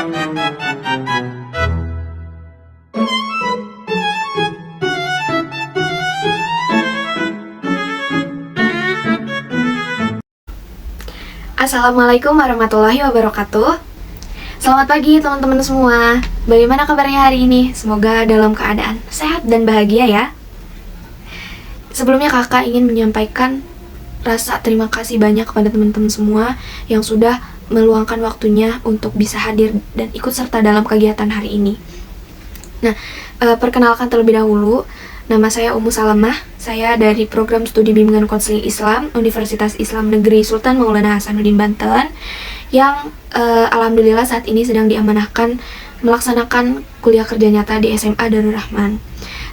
Assalamualaikum warahmatullahi wabarakatuh. Selamat pagi teman-teman semua. Bagaimana kabarnya hari ini? Semoga dalam keadaan sehat dan bahagia ya. Sebelumnya kakak ingin menyampaikan rasa terima kasih banyak kepada teman-teman semua yang sudah meluangkan waktunya untuk bisa hadir dan ikut serta dalam kegiatan hari ini. Nah, perkenalkan terlebih dahulu, nama saya Ummu Salamah. Saya dari Program Studi Bimbingan Konseling Islam Universitas Islam Negeri Sultan Maulana Hasanuddin Banten yang alhamdulillah saat ini sedang diamanahkan melaksanakan kuliah kerja nyata di SMA Darul Rahman.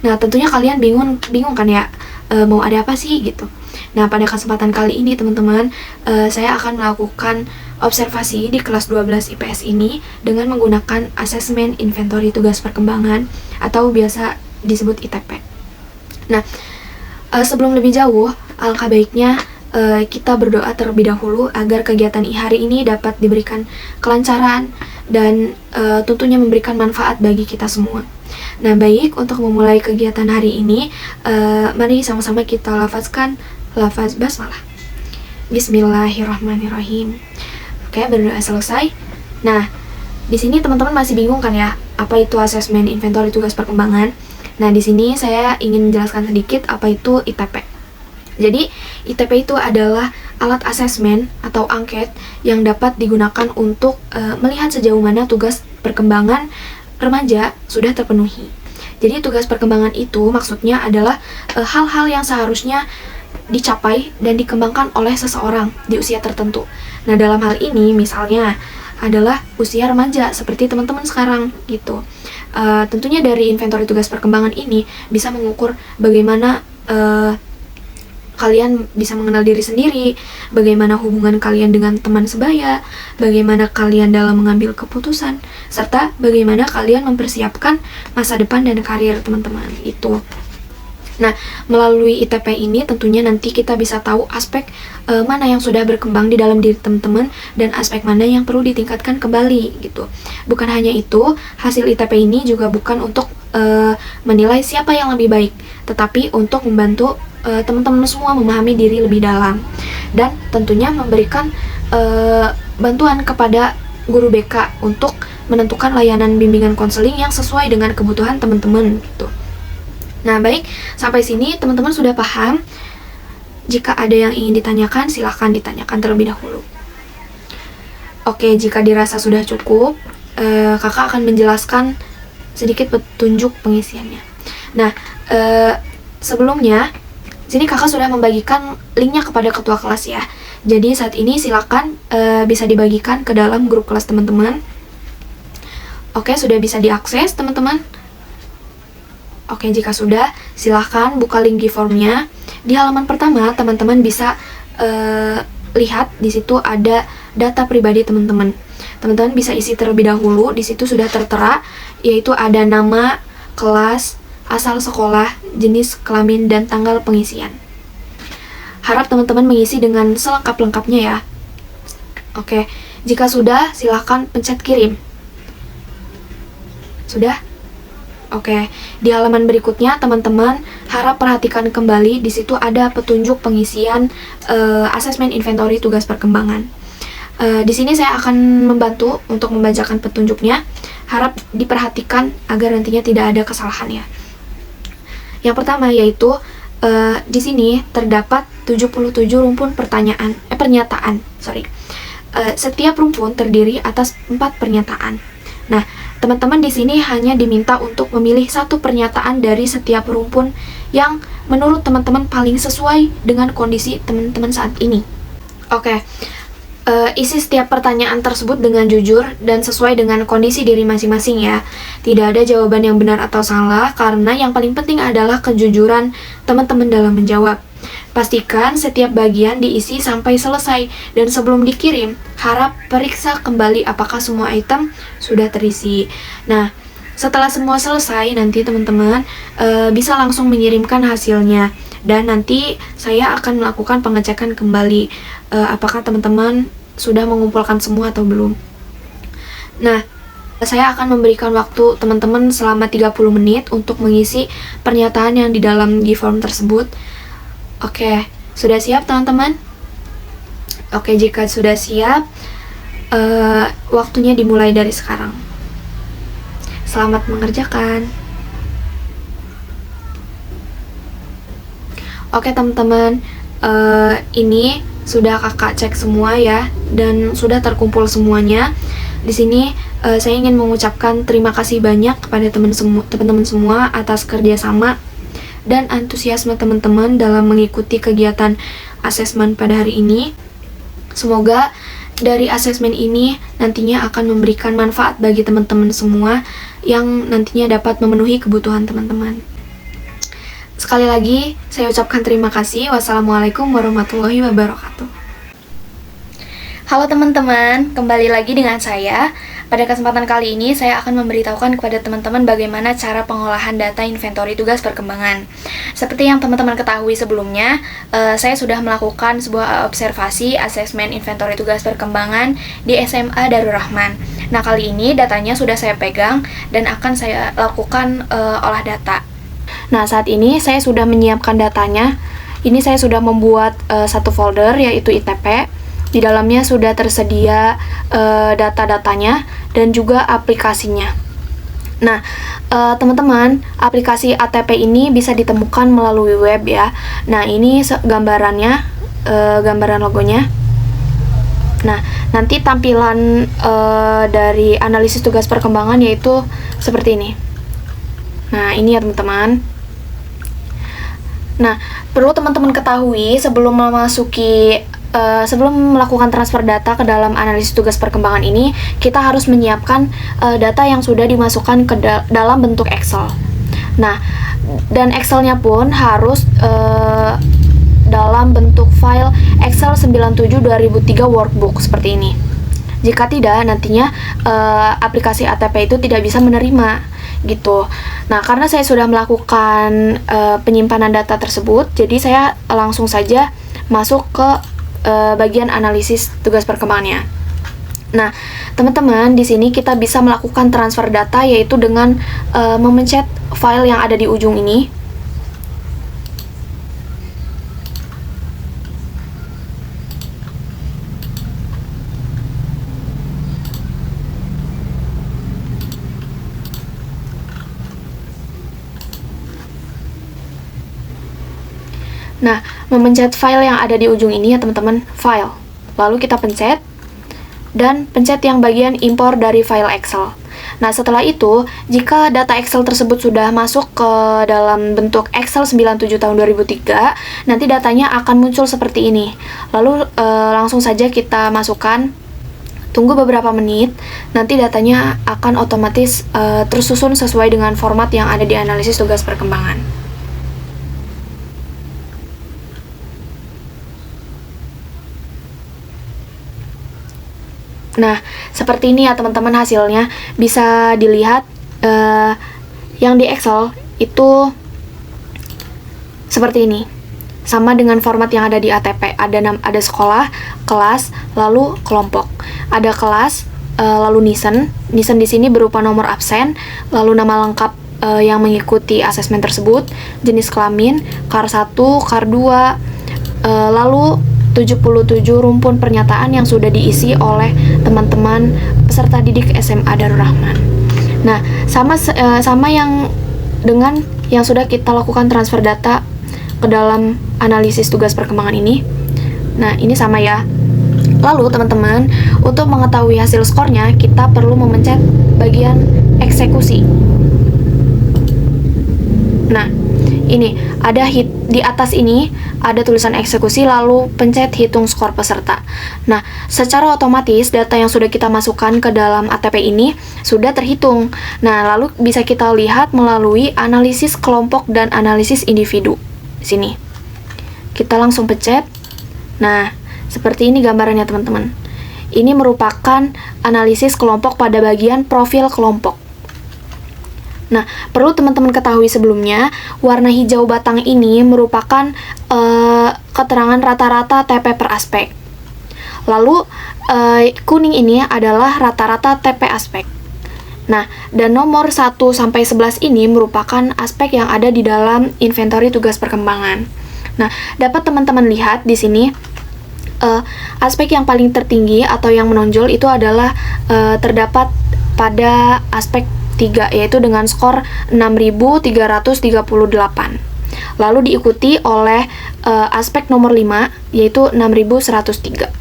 Nah, tentunya kalian bingung kan ya, mau ada apa sih gitu. Nah, pada kesempatan kali ini teman-teman, saya akan melakukan observasi di kelas 12 IPS ini dengan menggunakan asesmen inventory tugas perkembangan atau biasa disebut ITP. Nah, sebelum lebih jauh, alangkah baiknya kita berdoa terlebih dahulu agar kegiatan hari ini dapat diberikan kelancaran dan tentunya memberikan manfaat bagi kita semua. Nah, baik, untuk memulai kegiatan hari ini, mari sama-sama kita lafazkan lafaz basmalah. Bismillahirrahmanirrahim. Oke, berdoa selesai. Nah, di sini teman-teman masih bingung kan ya, apa itu asesmen inventory tugas perkembangan? Nah, di sini saya ingin menjelaskan sedikit apa itu ITP. Jadi, ITP itu adalah alat asesmen atau angket yang dapat digunakan untuk melihat sejauh mana tugas perkembangan remaja sudah terpenuhi. Jadi, tugas perkembangan itu maksudnya adalah hal-hal yang seharusnya dicapai dan dikembangkan oleh seseorang di usia tertentu. Nah, dalam hal ini misalnya adalah usia remaja seperti teman-teman sekarang gitu. Tentunya dari inventory tugas perkembangan ini bisa mengukur bagaimana kalian bisa mengenal diri sendiri, bagaimana hubungan kalian dengan teman sebaya, bagaimana kalian dalam mengambil keputusan, serta bagaimana kalian mempersiapkan masa depan dan karir teman-teman itu. Nah, melalui ITP ini tentunya nanti kita bisa tahu aspek mana yang sudah berkembang di dalam diri teman-teman dan aspek mana yang perlu ditingkatkan kembali gitu. Bukan hanya itu, hasil ITP ini juga bukan untuk menilai siapa yang lebih baik, tetapi untuk membantu teman-teman semua memahami diri lebih dalam dan tentunya memberikan bantuan kepada guru BK untuk menentukan layanan bimbingan konseling yang sesuai dengan kebutuhan teman-teman gitu. Nah, baik, sampai sini teman-teman sudah paham. Jika ada yang ingin ditanyakan, silahkan ditanyakan terlebih dahulu. Oke, jika dirasa sudah cukup, kakak akan menjelaskan sedikit petunjuk pengisiannya. Nah, sebelumnya, sini kakak sudah membagikan linknya kepada ketua kelas ya. Jadi saat ini silakan bisa dibagikan ke dalam grup kelas teman-teman. Oke, sudah bisa diakses teman-teman. Oke, jika sudah, silahkan buka link Giveform-nya. Di halaman pertama, teman-teman bisa lihat di situ ada data pribadi teman-teman. Teman-teman bisa isi terlebih dahulu. Di situ sudah tertera, yaitu ada nama, kelas, asal sekolah, jenis kelamin, dan tanggal pengisian. Harap teman-teman mengisi dengan selengkap-lengkapnya ya. Oke, jika sudah, silahkan pencet kirim. Sudah? Oke, di halaman berikutnya teman-teman harap perhatikan kembali, di situ ada petunjuk pengisian asesmen inventory tugas perkembangan. Di sini saya akan membantu untuk membacakan petunjuknya. Harap diperhatikan agar nantinya tidak ada kesalahan ya. Yang pertama yaitu di sini terdapat 77 rumpun pernyataan. Setiap rumpun terdiri atas 4 pernyataan. Nah, teman-teman di sini hanya diminta untuk memilih satu pernyataan dari setiap rumpun yang menurut teman-teman paling sesuai dengan kondisi teman-teman saat ini. Oke, isi setiap pertanyaan tersebut dengan jujur dan sesuai dengan kondisi diri masing-masing ya. Tidak ada jawaban yang benar atau salah, karena yang paling penting adalah kejujuran teman-teman dalam menjawab. Pastikan setiap bagian diisi sampai selesai, dan sebelum dikirim, harap periksa kembali apakah semua item sudah terisi. Nah, setelah semua selesai, nanti teman-teman bisa langsung mengirimkan hasilnya. Dan nanti saya akan melakukan pengecekan kembali apakah teman-teman sudah mengumpulkan semua atau belum. Nah, Saya akan memberikan waktu teman-teman selama 30 menit untuk mengisi pernyataan yang di dalam G-form tersebut. Oke, sudah siap teman-teman? Oke, jika sudah siap, waktunya dimulai dari sekarang. Selamat mengerjakan. Oke teman-teman, ini sudah kakak cek semua ya, dan sudah terkumpul semuanya. Di sini saya ingin mengucapkan terima kasih banyak kepada teman-teman semua atas kerjasama dan antusiasme teman-teman dalam mengikuti kegiatan asesmen pada hari ini. Semoga dari asesmen ini nantinya akan memberikan manfaat bagi teman-teman semua yang nantinya dapat memenuhi kebutuhan teman-teman. Sekali lagi, saya ucapkan terima kasih. Wassalamualaikum warahmatullahi wabarakatuh. Halo teman-teman, kembali lagi dengan saya. Pada kesempatan kali ini, saya akan memberitahukan kepada teman-teman bagaimana cara pengolahan data inventory tugas perkembangan. Seperti yang teman-teman ketahui sebelumnya, saya sudah melakukan sebuah observasi asesmen inventory tugas perkembangan di SMA Darul Rahman. Nah, kali ini datanya sudah saya pegang dan akan saya lakukan olah data. Nah, saat ini saya sudah menyiapkan datanya. Ini saya sudah membuat satu folder, yaitu ITP. Di dalamnya sudah tersedia data-datanya dan juga aplikasinya. Nah, teman-teman, aplikasi ATP ini bisa ditemukan melalui web ya. Nah, ini gambarannya, gambaran logonya. Nah, nanti tampilan dari analisis tugas perkembangan yaitu seperti ini. Nah, ini ya teman-teman. Nah, perlu teman-teman ketahui sebelum melakukan transfer data ke dalam analisis tugas perkembangan ini, kita harus menyiapkan data yang sudah dimasukkan ke dalam bentuk Excel. Nah, dan Excelnya pun harus dalam bentuk file Excel 97/2003 workbook seperti ini. Jika tidak, nantinya aplikasi ATP itu tidak bisa menerima gitu. Nah, karena saya sudah melakukan penyimpanan data tersebut, jadi saya langsung saja masuk ke bagian analisis tugas perkembangannya. Nah, teman-teman, di sini kita bisa melakukan transfer data yaitu dengan memencet file yang ada di ujung ini. Nah, memencet file yang ada di ujung ini ya teman-teman, file. Lalu kita pencet, dan pencet yang bagian impor dari file Excel. Nah, setelah itu, jika data Excel tersebut sudah masuk ke dalam bentuk Excel 97 tahun 2003, nanti datanya akan muncul seperti ini. Lalu langsung saja kita masukkan, tunggu beberapa menit, nanti datanya akan otomatis tersusun sesuai dengan format yang ada di analisis tugas perkembangan. Nah, seperti ini ya teman-teman hasilnya. Bisa dilihat yang di Excel itu seperti ini. Sama dengan format yang ada di ATP. Ada sekolah, kelas, lalu kelompok. Ada kelas, lalu Nisen. Nisen di sini berupa nomor absen, lalu nama lengkap yang mengikuti asesmen tersebut, jenis kelamin, KAR 1, KAR 2, lalu 77 rumpun pernyataan yang sudah diisi oleh teman-teman peserta didik SMA Darul Rahman. Nah, sama yang dengan yang sudah kita lakukan transfer data ke dalam analisis tugas perkembangan ini. Nah, ini sama ya. Lalu, teman-teman, untuk mengetahui hasil skornya, kita perlu memencet bagian eksekusi. Nah, ini ada di atas ini ada tulisan eksekusi, lalu pencet hitung skor peserta. Nah, secara otomatis data yang sudah kita masukkan ke dalam ATP ini sudah terhitung. Nah, lalu bisa kita lihat melalui analisis kelompok dan analisis individu. Di sini kita langsung pencet. Nah, seperti ini gambarannya teman-teman. Ini merupakan analisis kelompok pada bagian profil kelompok. Nah, perlu teman-teman ketahui sebelumnya, warna hijau batang ini merupakan keterangan rata-rata TP per aspek. Lalu, kuning ini adalah rata-rata TP aspek. Nah, dan nomor 1 sampai 11 ini merupakan aspek yang ada di dalam inventory tugas perkembangan. Nah, dapat teman-teman lihat di sini aspek yang paling tertinggi atau yang menonjol itu adalah terdapat pada aspek 3, yaitu dengan skor 6.338. Lalu diikuti oleh aspek nomor 5, yaitu 6.103.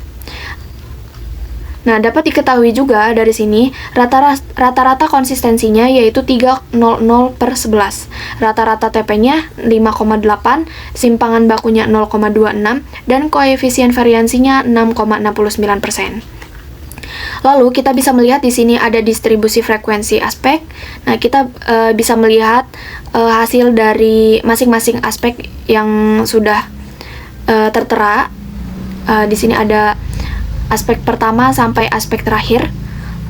Nah, dapat diketahui juga dari sini rata-rata konsistensinya yaitu 300/11. Rata-rata TP-nya 5,8, simpangan bakunya 0,26, dan koefisien variansinya 6,69%. Lalu kita bisa melihat di sini ada distribusi frekuensi aspek. Nah, kita bisa melihat hasil dari masing-masing aspek yang sudah tertera. Di sini ada aspek pertama sampai aspek terakhir.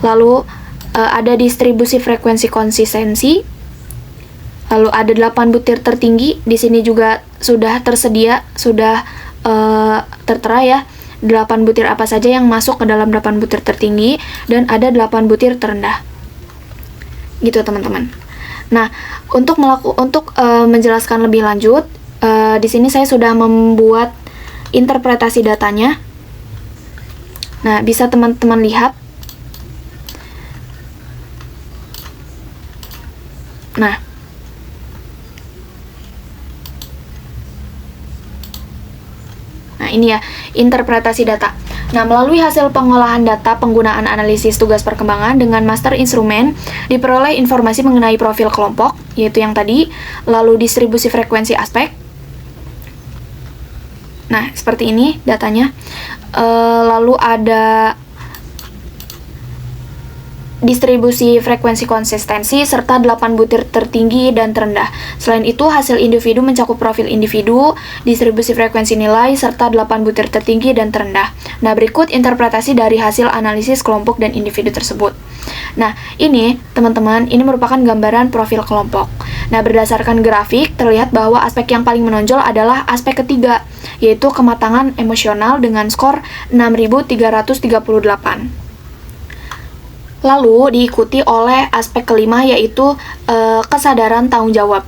Lalu ada distribusi frekuensi konsistensi. Lalu ada 8 butir tertinggi. Di sini juga sudah tersedia, sudah tertera ya, 8 butir apa saja yang masuk ke dalam 8 butir tertinggi, dan ada 8 butir terendah. Gitu teman-teman. Nah, untuk menjelaskan lebih lanjut, di sini saya sudah membuat interpretasi datanya. Nah, bisa teman-teman lihat. Nah, ini ya, interpretasi data. Nah, melalui hasil pengolahan data penggunaan analisis tugas perkembangan dengan master instrumen, diperoleh informasi mengenai profil kelompok, yaitu yang tadi, lalu distribusi frekuensi aspek. Nah, seperti ini datanya. Lalu ada distribusi frekuensi konsistensi, serta 8 butir tertinggi dan terendah. Selain itu, hasil individu mencakup profil individu, distribusi frekuensi nilai, serta 8 butir tertinggi dan terendah. Nah, berikut interpretasi dari hasil analisis kelompok dan individu tersebut. Nah, ini teman-teman, ini merupakan gambaran profil kelompok. Nah, berdasarkan grafik, terlihat bahwa aspek yang paling menonjol adalah aspek ketiga, yaitu kematangan emosional dengan skor 6.338. Lalu diikuti oleh aspek kelima, yaitu kesadaran tanggung jawab.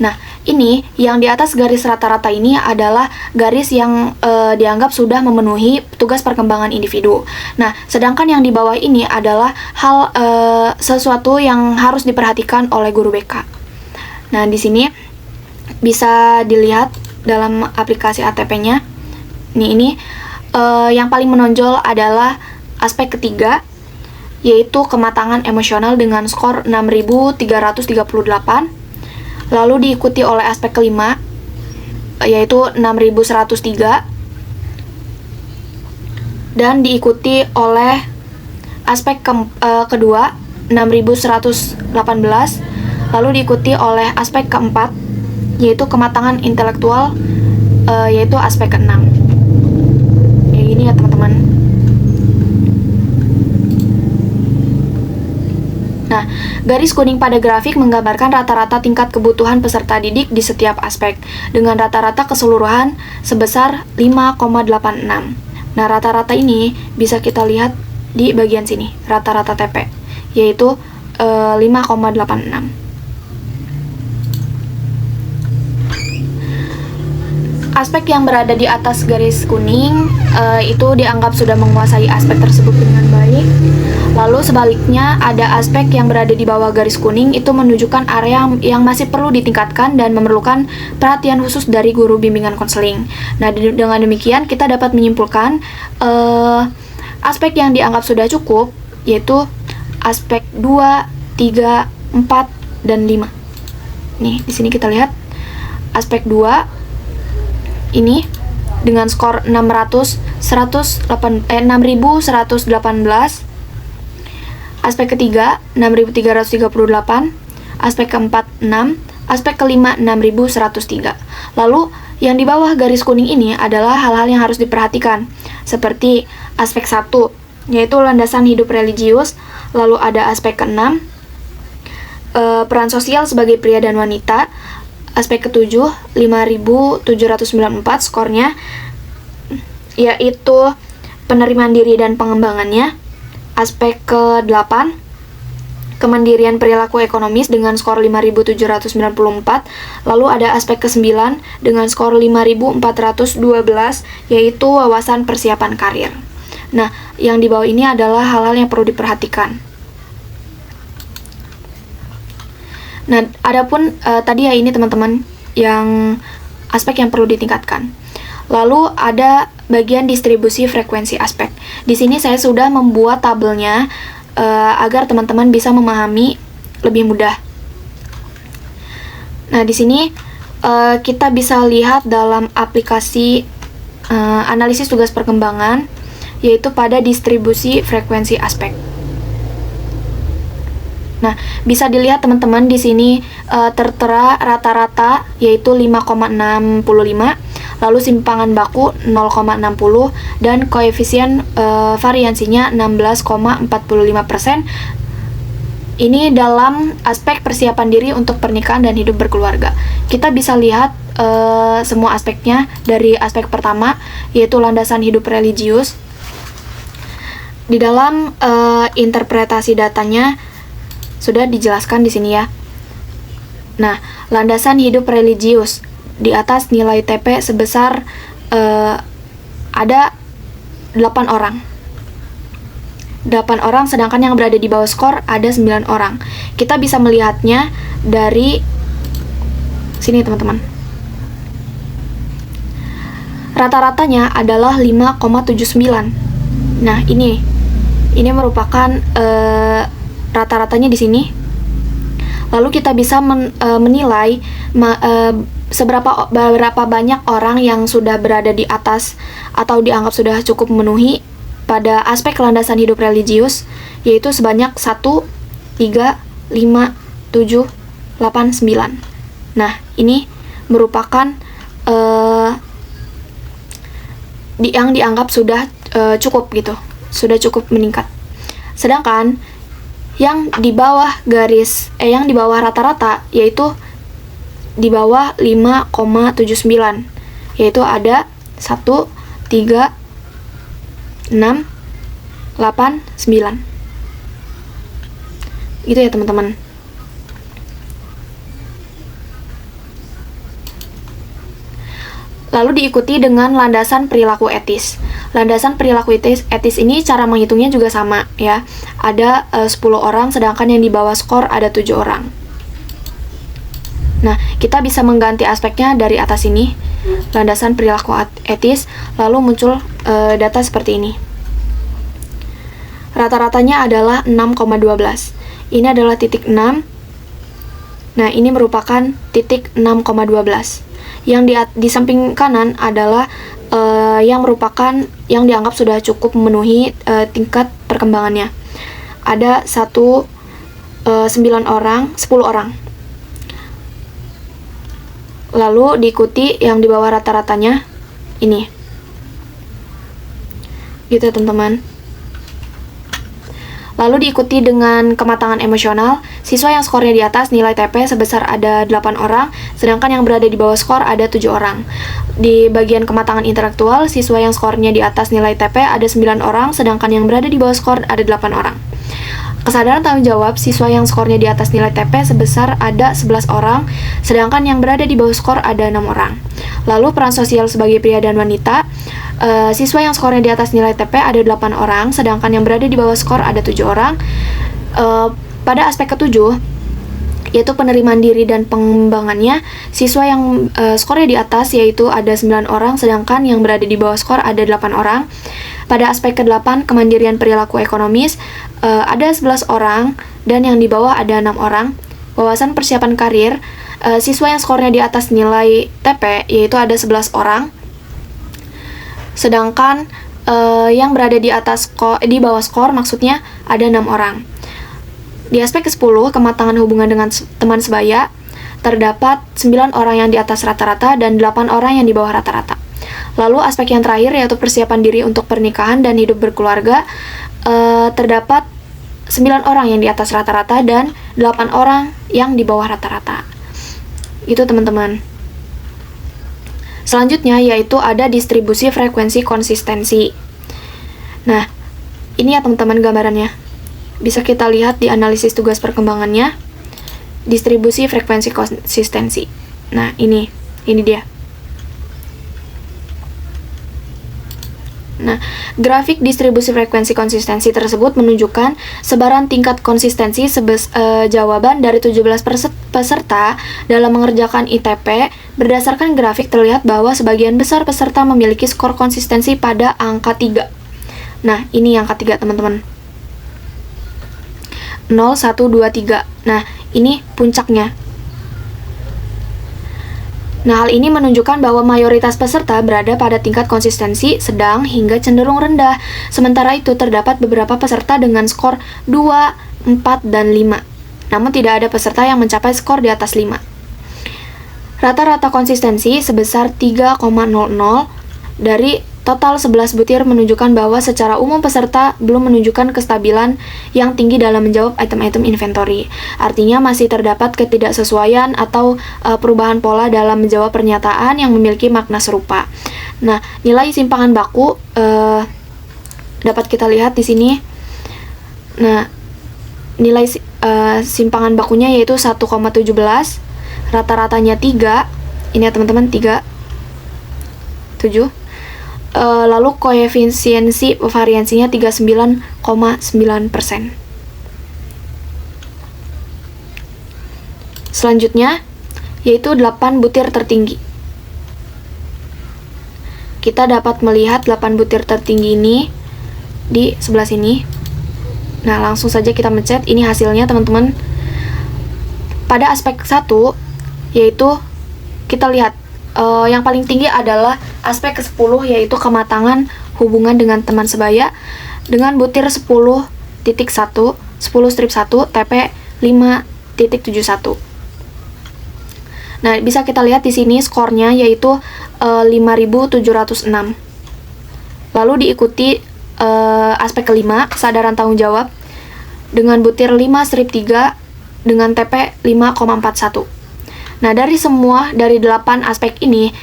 Nah, ini yang di atas garis rata-rata ini adalah garis yang dianggap sudah memenuhi tugas perkembangan individu. Nah, sedangkan yang di bawah ini adalah hal sesuatu yang harus diperhatikan oleh guru BK. Nah, di sini bisa dilihat dalam aplikasi ATP-nya. Ini yang paling menonjol adalah aspek ketiga, yaitu kematangan emosional dengan skor 6.338. Lalu diikuti oleh aspek kelima, yaitu 6.103. Dan diikuti oleh aspek kedua, 6.118. Lalu diikuti oleh aspek keempat, yaitu kematangan intelektual, yaitu aspek keenam. Ya, gini ya teman-teman. Nah, garis kuning pada grafik menggambarkan rata-rata tingkat kebutuhan peserta didik di setiap aspek, dengan rata-rata keseluruhan sebesar 5,86. Nah, rata-rata ini bisa kita lihat di bagian sini, rata-rata TP, yaitu 5,86. Aspek yang berada di atas garis kuning itu dianggap sudah menguasai aspek tersebut dengan baik. Lalu sebaliknya, ada aspek yang berada di bawah garis kuning itu menunjukkan area yang masih perlu ditingkatkan dan memerlukan perhatian khusus dari guru bimbingan konseling. Nah, dengan demikian kita dapat menyimpulkan aspek yang dianggap sudah cukup, yaitu aspek 2, 3, 4, dan 5. Nih, di sini kita lihat aspek 2 ini dengan skor 6.118. Aspek ketiga 6.338, aspek keempat 6, aspek kelima 6.103. Lalu yang di bawah garis kuning ini adalah hal-hal yang harus diperhatikan, seperti aspek 1, yaitu landasan hidup religius. Lalu ada aspek ke-6, peran sosial sebagai pria dan wanita. Aspek ke-7 5.794 skornya, yaitu penerimaan diri dan pengembangannya. Aspek ke-8 kemandirian perilaku ekonomis dengan skor 5.794. Lalu ada aspek ke-9 dengan skor 5.412, yaitu wawasan persiapan karir. Nah, yang di bawah ini adalah hal-hal yang perlu diperhatikan. Nah, adapun tadi ya ini teman-teman yang aspek yang perlu ditingkatkan. Lalu ada bagian distribusi frekuensi aspek. Di sini saya sudah membuat tabelnya agar teman-teman bisa memahami lebih mudah. Nah, di sini kita bisa lihat dalam aplikasi analisis tugas perkembangan, yaitu pada distribusi frekuensi aspek. Nah, bisa dilihat teman-teman di sini tertera rata-rata yaitu 5,65, lalu simpangan baku 0,60 dan koefisien variansinya 16,45%. Ini dalam aspek persiapan diri untuk pernikahan dan hidup berkeluarga. Kita bisa lihat semua aspeknya dari aspek pertama, yaitu landasan hidup religius. Di dalam interpretasi datanya sudah dijelaskan di sini ya. Nah, landasan hidup religius di atas nilai TP sebesar ada 8 orang. 8 orang, sedangkan yang berada di bawah skor ada 9 orang. Kita bisa melihatnya dari sini teman-teman. Rata-ratanya adalah 5,79. Nah, ini merupakan rata-ratanya di sini. Lalu kita bisa menilai seberapa banyak orang yang sudah berada di atas atau dianggap sudah cukup memenuhi pada aspek landasan hidup religius, yaitu sebanyak 1, 3, 5, 7, 8, 9. Nah, ini merupakan yang dianggap sudah cukup gitu, sudah cukup meningkat. Sedangkan yang di bawah yang di bawah rata-rata, yaitu di bawah 5,79, yaitu ada 1, 3, 6, 8, 9. Gitu ya teman-teman. Lalu diikuti dengan landasan perilaku etis. Landasan perilaku etis ini cara menghitungnya juga sama ya. Ada 10 orang, sedangkan yang di bawah skor ada 7 orang. Nah, kita bisa mengganti aspeknya dari atas ini, landasan perilaku etis, lalu muncul data seperti ini. Rata-ratanya adalah 6,12. Ini adalah titik 6. Nah, ini merupakan titik 6,12. Yang di samping kanan adalah yang merupakan yang dianggap sudah cukup memenuhi tingkat perkembangannya. Ada 10 orang. Lalu diikuti yang di bawah rata-ratanya ini. Gitu ya teman-teman. Lalu diikuti dengan kematangan emosional. Siswa yang skornya di atas nilai TP sebesar ada 8 orang, sedangkan yang berada di bawah skor ada 7 orang. Di bagian kematangan intelektual, siswa yang skornya di atas nilai TP ada 9 orang, sedangkan yang berada di bawah skor ada 8 orang. Kesadaran tanggung jawab, siswa yang skornya di atas nilai TP sebesar ada 11 orang, sedangkan yang berada di bawah skor ada 6 orang. Lalu peran sosial sebagai pria dan wanita, siswa yang skornya di atas nilai TP ada 8 orang, sedangkan yang berada di bawah skor ada 7 orang. Pada aspek ke-7, yaitu penerimaan diri dan pengembangannya, siswa yang skornya di atas yaitu ada 9 orang, sedangkan yang berada di bawah skor ada 8 orang. Pada aspek ke-8, kemandirian perilaku ekonomis, ada 11 orang, dan yang di bawah ada 6 orang. Wawasan persiapan karir, siswa yang skornya di atas nilai TP yaitu ada 11 orang, sedangkan yang berada di bawah skor maksudnya ada 6 orang. Di aspek ke-10, kematangan hubungan dengan teman sebaya, terdapat 9 orang yang di atas rata-rata dan 8 orang yang di bawah rata-rata. Lalu aspek yang terakhir yaitu persiapan diri untuk pernikahan dan hidup berkeluarga, terdapat 9 orang yang di atas rata-rata dan 8 orang yang di bawah rata-rata. Itu teman-teman. Selanjutnya yaitu ada distribusi frekuensi konsistensi. Nah, ini ya teman-teman gambarannya. bisa kita lihat di analisis tugas perkembangannya, distribusi frekuensi konsistensi. Nah, ini dia. Nah, grafik distribusi frekuensi konsistensi tersebut menunjukkan sebaran tingkat konsistensi jawaban dari 17 peserta dalam mengerjakan ITP. Berdasarkan grafik terlihat bahwa sebagian besar peserta memiliki skor konsistensi pada angka 3. Nah, ini angka 3, teman-teman. 0, 1, 2, 3. Nah, ini puncaknya. Nah, hal ini menunjukkan bahwa mayoritas peserta berada pada tingkat konsistensi sedang hingga cenderung rendah. Sementara itu, terdapat beberapa peserta dengan skor 2, 4, dan 5. Namun, tidak ada peserta yang mencapai skor di atas 5. Rata-rata konsistensi sebesar 3,00 dari total 11 butir menunjukkan bahwa secara umum peserta belum menunjukkan kestabilan yang tinggi dalam menjawab item-item inventory. Artinya masih terdapat ketidaksesuaian atau perubahan pola dalam menjawab pernyataan yang memiliki makna serupa. Nah, nilai simpangan baku dapat kita lihat di sini. Nah, nilai simpangan bakunya yaitu 1,17, rata-ratanya 3. Ini ya teman-teman, 3, 7. Lalu koefisiensi variansinya 39,9%. Selanjutnya yaitu 8 butir tertinggi. Kita dapat melihat 8 butir tertinggi ini di sebelah sini. Nah, langsung saja kita mencet. Ini hasilnya, teman-teman. Pada aspek 1 yaitu kita lihat yang paling tinggi adalah aspek ke-10, yaitu kematangan hubungan dengan teman sebaya dengan butir 10.1, 10 strip 1, TP 5.71. Nah, bisa kita lihat di sini skornya yaitu 5.706. Lalu diikuti aspek kelima, kesadaran tanggung jawab dengan butir 5 strip 3 dengan TP 5,41. Nah, dari 8 aspek ini,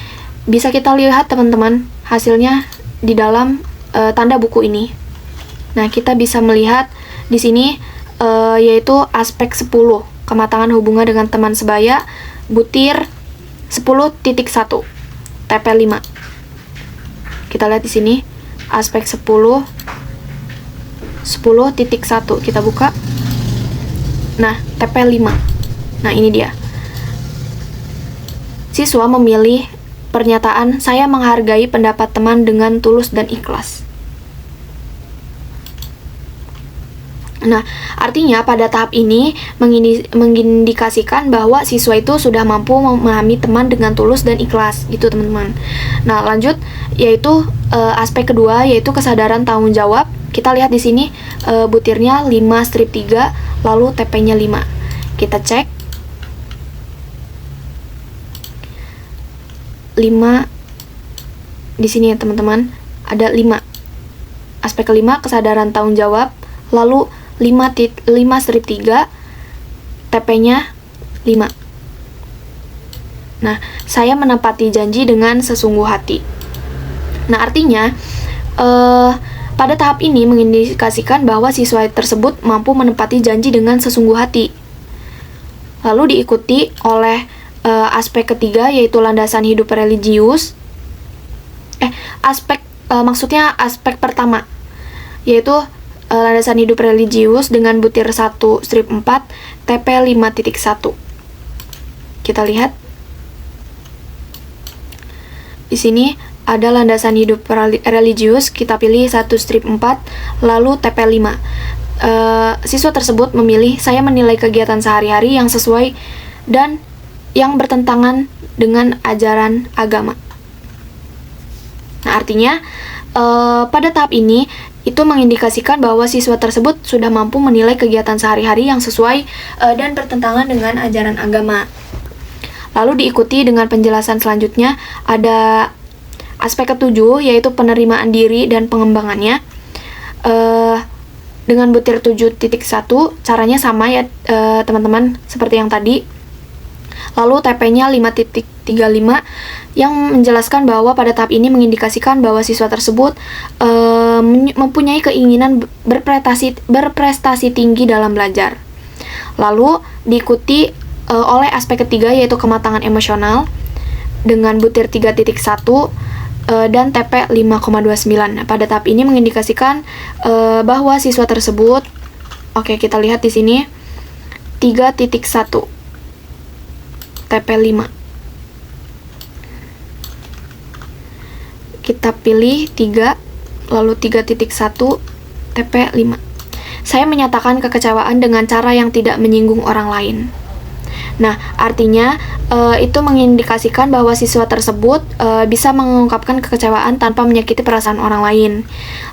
bisa kita lihat teman-teman, hasilnya di dalam tanda buku ini. Nah, kita bisa melihat di sini yaitu aspek 10, kematangan hubungan dengan teman sebaya, butir 10.1, TP 5. Kita lihat di sini, aspek 10, 10.1, kita buka. Nah, TP 5. Nah, ini dia. Siswa memilih pernyataan, "Saya menghargai pendapat teman dengan tulus dan ikhlas." Nah, artinya pada tahap ini mengindikasikan bahwa siswa itu sudah mampu memahami teman dengan tulus dan ikhlas, gitu teman-teman. Nah, lanjut yaitu aspek kedua yaitu kesadaran tanggung jawab. Kita lihat di sini butirnya 5 strip 3, lalu TP-nya 5. Kita cek 5 di sini ya teman-teman, ada 5. Aspek kelima kesadaran tanggung jawab, lalu 5 strip 3, TP-nya 5. Nah, saya menepati janji dengan sesungguh hati. Nah, artinya pada tahap ini mengindikasikan bahwa siswa tersebut mampu menepati janji dengan sesungguh hati. Lalu diikuti oleh aspek ketiga yaitu landasan hidup religius. Maksudnya aspek pertama yaitu landasan hidup religius dengan butir 1 strip 4, TP 5.1. Kita lihat di sini ada landasan hidup religius, kita pilih 1 strip 4, lalu TP 5. Siswa tersebut memilih, "Saya menilai kegiatan sehari-hari yang sesuai dan yang bertentangan dengan ajaran agama." Nah, artinya pada tahap ini itu mengindikasikan bahwa siswa tersebut sudah mampu menilai kegiatan sehari-hari yang sesuai dan bertentangan dengan ajaran agama. Lalu diikuti dengan penjelasan selanjutnya, ada aspek ketujuh yaitu penerimaan diri dan pengembangannya. Dengan butir 7.1, caranya sama ya teman-teman seperti yang tadi. Lalu TP-nya 5.1, 35 yang menjelaskan bahwa pada tahap ini mengindikasikan bahwa siswa tersebut mempunyai keinginan berprestasi tinggi dalam belajar. Lalu diikuti oleh aspek ketiga yaitu kematangan emosional dengan butir 3.1 dan TP 5,29. Nah, pada tahap ini mengindikasikan bahwa siswa tersebut, oke, kita lihat di sini 3.1 TP 5. Kita pilih 3 lalu 3.1 TP 5. Saya menyatakan kekecewaan dengan cara yang tidak menyinggung orang lain. Nah, artinya itu mengindikasikan bahwa siswa tersebut bisa mengungkapkan kekecewaan tanpa menyakiti perasaan orang lain.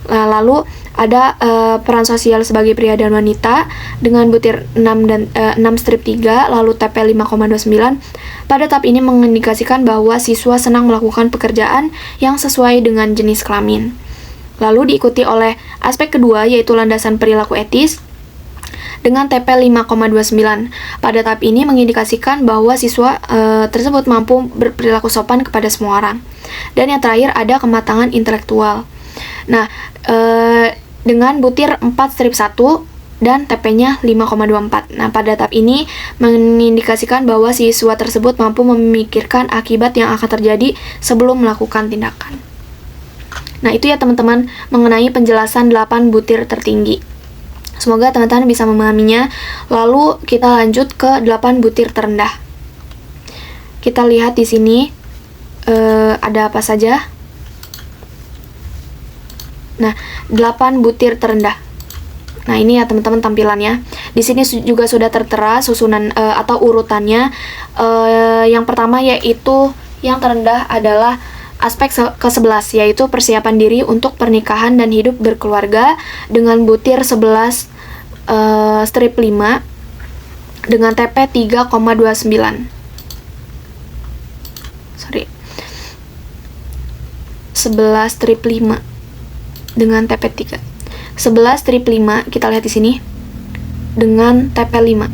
Lalu ada peran sosial sebagai pria dan wanita dengan butir 6 strip 3 lalu TP 5,29. Pada tahap ini mengindikasikan bahwa siswa senang melakukan pekerjaan yang sesuai dengan jenis kelamin. Lalu diikuti oleh aspek kedua yaitu landasan perilaku etis dengan TP 5,29. Pada tahap ini mengindikasikan bahwa siswa tersebut mampu berperilaku sopan kepada semua orang. Dan yang terakhir ada kematangan intelektual. Nah, dengan butir 4 strip 1 dan TP-nya 5,24. Nah, pada tahap ini mengindikasikan bahwa siswa tersebut mampu memikirkan akibat yang akan terjadi sebelum melakukan tindakan. Nah, itu ya teman-teman mengenai penjelasan 8 butir tertinggi. Semoga teman-teman bisa memahaminya. Lalu kita lanjut ke 8 butir terendah. Kita lihat di sini ada apa saja. Nah, 8 butir terendah. Nah, ini ya teman-teman tampilannya. Di sini juga sudah tertera susunan atau urutannya. Yang pertama yaitu yang terendah adalah aspek ke-11 yaitu persiapan diri untuk pernikahan dan hidup berkeluarga dengan butir 11 strip 5 dengan TP 3,29. 11 strip 5 dengan TP 3. 11 strip 5 kita lihat di sini dengan TP 5.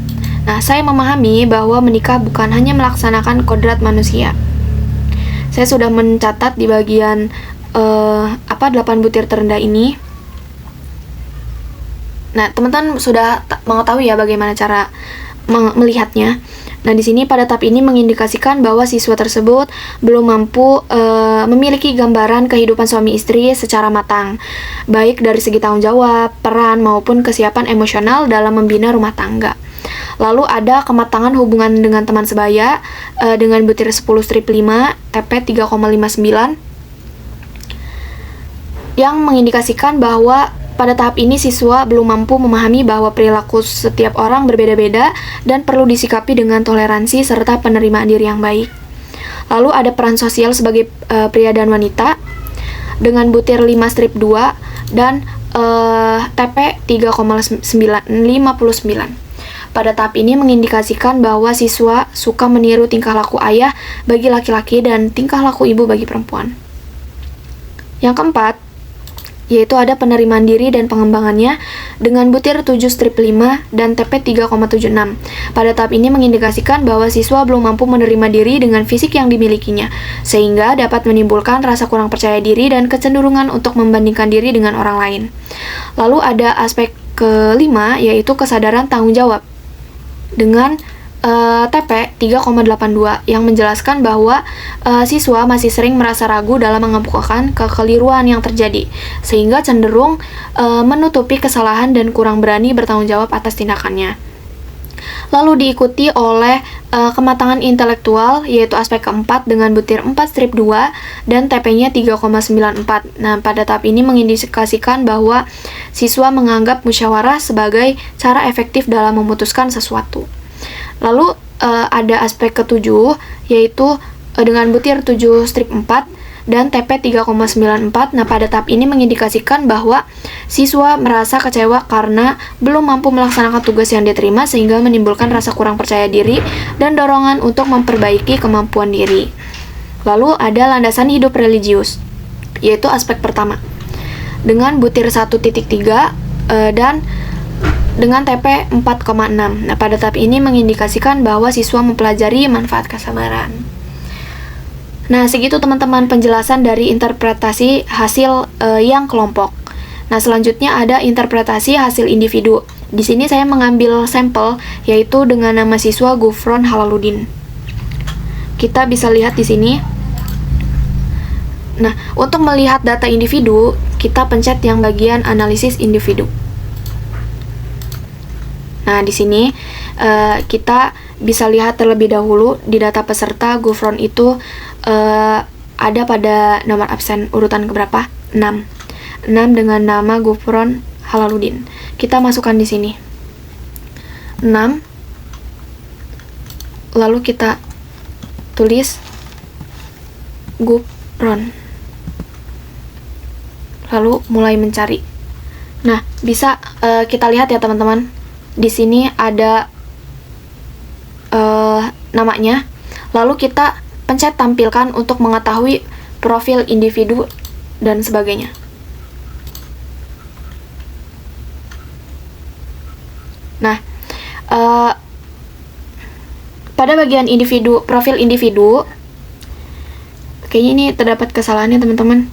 Nah, saya memahami bahwa menikah bukan hanya melaksanakan kodrat manusia. Saya sudah mencatat di bagian 8 butir terendah ini. Nah, teman-teman sudah mengetahui ya bagaimana cara melihatnya. Nah, di sini pada tahap ini mengindikasikan bahwa siswa tersebut belum mampu memiliki gambaran kehidupan suami istri secara matang, baik dari segi tanggung jawab, peran, maupun kesiapan emosional dalam membina rumah tangga. Lalu ada kematangan hubungan dengan teman sebaya dengan butir 10 strip 5 TP 3,59 yang mengindikasikan bahwa pada tahap ini siswa belum mampu memahami bahwa perilaku setiap orang berbeda-beda dan perlu disikapi dengan toleransi serta penerimaan diri yang baik. Lalu ada peran sosial sebagai pria dan wanita dengan butir 5 strip 2 dan TP 3,59. Pada tahap ini mengindikasikan bahwa siswa suka meniru tingkah laku ayah bagi laki-laki dan tingkah laku ibu bagi perempuan. Yang keempat, yaitu ada penerimaan diri dan pengembangannya dengan butir 7 strip 5 dan TP 3,76. Pada tahap ini mengindikasikan bahwa siswa belum mampu menerima diri dengan fisik yang dimilikinya, sehingga dapat menimbulkan rasa kurang percaya diri dan kecenderungan untuk membandingkan diri dengan orang lain. Lalu ada aspek kelima, yaitu kesadaran tanggung jawab dengan TP 3,82 yang menjelaskan bahwa siswa masih sering merasa ragu dalam mengemukakan kekeliruan yang terjadi, sehingga cenderung menutupi kesalahan dan kurang berani bertanggung jawab atas tindakannya. Lalu diikuti oleh kematangan intelektual, yaitu aspek keempat dengan butir 4 strip 2 dan TP-nya 3,94. Nah, pada tahap ini mengindikasikan bahwa siswa menganggap musyawarah sebagai cara efektif dalam memutuskan sesuatu. Lalu ada aspek ketujuh, yaitu dengan butir 7 strip 4 dan TP 3,94. Nah, pada tahap ini mengindikasikan bahwa siswa merasa kecewa karena belum mampu melaksanakan tugas yang diterima, sehingga menimbulkan rasa kurang percaya diri dan dorongan untuk memperbaiki kemampuan diri. Lalu ada landasan hidup religius, yaitu aspek pertama dengan butir 1.3 dan dengan TP 4,6. Nah, pada tahap ini mengindikasikan bahwa siswa mempelajari manfaat kesabaran. Nah, segitu teman-teman penjelasan dari interpretasi hasil yang kelompok. Nah, selanjutnya ada interpretasi hasil individu. Di sini saya mengambil sampel, yaitu dengan nama siswa Gufron Halaludin. Kita bisa lihat di sini. Nah, untuk melihat data individu, kita pencet yang bagian analisis individu. Nah, di sini kita bisa lihat terlebih dahulu di data peserta Gufron itu ada pada nomor absen urutan keberapa? 6 dengan nama Gufron Halaludin. Kita masukkan di sini 6, lalu kita tulis Gufron, lalu mulai mencari. Nah, bisa kita lihat ya teman-teman, di sini ada namanya, lalu kita pencet tampilkan untuk mengetahui profil individu dan sebagainya. Nah, pada bagian individu, profil individu, kayaknya ini terdapat kesalahannya teman-teman.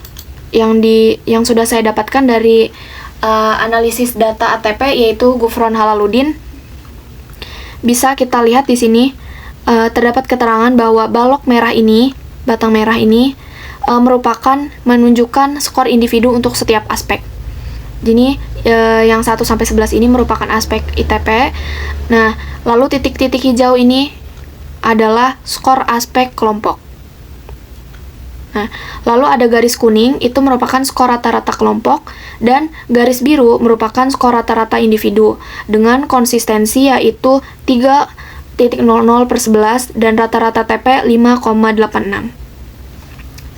Yang sudah saya dapatkan dari analisis data ATP, yaitu Gufron Halaludin. Bisa kita lihat di sini terdapat keterangan bahwa balok merah ini, batang merah ini merupakan menunjukkan skor individu untuk setiap aspek. Jadi yang 1 sampai 11 ini merupakan aspek ITP. Nah, lalu titik-titik hijau ini adalah skor aspek kelompok. Nah, lalu ada garis kuning, itu merupakan skor rata-rata kelompok, dan garis biru merupakan skor rata-rata individu dengan konsistensi yaitu 3.00/11 dan rata-rata TP 5,86.